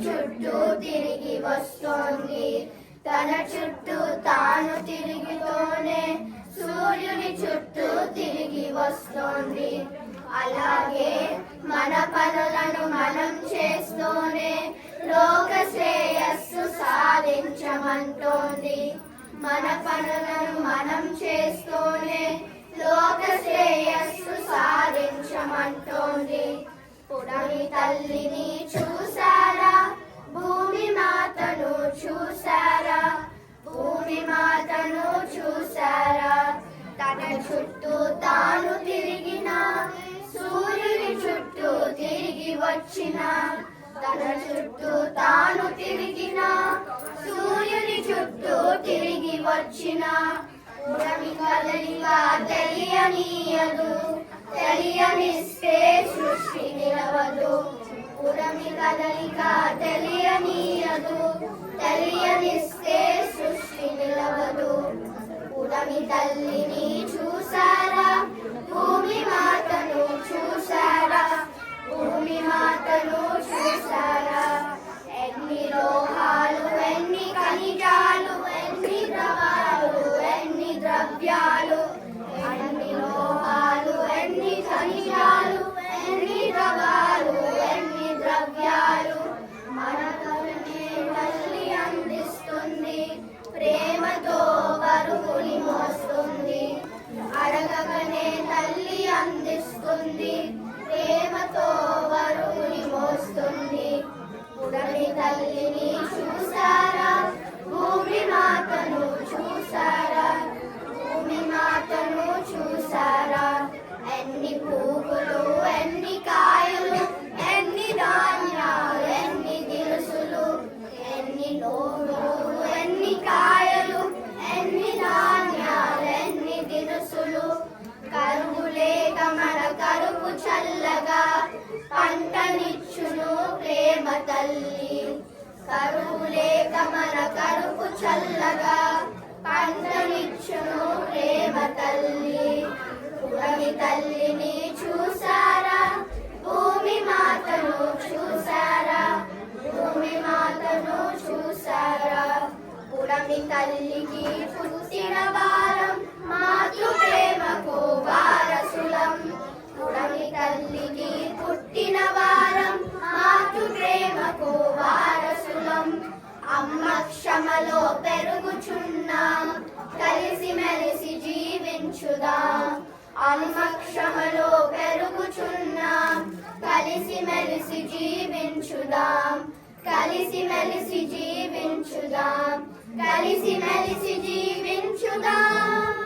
చుట్టూ తిరిగి వస్తోంది. తన చుట్టూ తాను తిరుగుతూనే సూర్యుని చుట్టూ తిరిగి వస్తోంది. అలాగే మన పనులను మనం చేస్తూనే లోక శ్రేయస్సు సాధించమంటోంది. మన పనులను మనం చేస్తూనే లోక శ్రేయస్సు సాధించమంటోంది. పుడమి తల్లిని చూసారా, భూమి మాతను చూసారా, భూమి మాతను చూసారా. తన చుట్టూ తాను తిరిగిన సూర్యుని చుట్టూ తిరిగి వచ్చిన, తన చుట్టూ తాను తిరిగిన సూర్యుని చుట్టూ తిరిగి వచ్చిన. పుడమి కదలిక తెలియనీయదు, తెలియనిస్తే సృష్టి నిలవదు. పుడమి కదలిక తెలియనీయదు, తెలియనిస్తే సృష్టి నిలవదు. పుడమి తల్లిని చూసారా, భూమి మాతను చూసారా, భూమి మాతను చూసారా. ఎన్ని లోహాలు, ఎన్ని ఖనిజాలు, ఎన్ని ద్రవాలు, ఎన్ని ద్రవ్యాలు, ఎన్ని లోహాలు, ఎన్ని ఖనిజాలు, ఎన్ని ద్రవాలు, ఎన్ని ద్రవ్యాలు మన తల్లి అందిస్తుంది. ప్రేమతో బరువుని మోస్తుంది, అడగగానే తల్లి అందిస్తుంది. ప్రేమతో బరువుని మోస్తుంది. పుడమి తల్లిని చూసారా, భూమి మాతను చూసారా, భూమి మాతను చూసారా. ఎన్ని పువ్వులు, ఎన్ని కాయలు, ఎన్ని ధాన్యాలు, ఎన్ని దినుసులు, ఎన్ని నోములు, ఎన్ని కాయలు, ఎన్ని ధాన్యాలు, ఎన్ని దినుసులు. కరువు లేక మన కరువు చల్లగా పంటనిచ్చును ప్రేమ తల్లి. కరువు లేక మన కరువు చల్లగా పంటనిచ్చును ప్రేమ తల్లి. పుడమి తల్లిని చూసారా, భూమి మాతను చూసారా, భూమి మాతను చూసారా. పుడమి తల్లికి పుట్టిన వారం మాతృ ప్రేమకు వారసులం. పుడమి తల్లికి పుట్టిన వారం మాతృ ప్రేమకు వారసులం. అమ్మ క్షమలో పెరుగుచున్నాం, కలిసి మెలిసి జీవించుదాం. అమ్మ క్షమలో పెరుగుచున్నాం, కలిసి మెలిసి జీవించుదాం. కలిసి మెలిసి జీవించుదాం, కలిసి మెలిసి జీవించుదాం.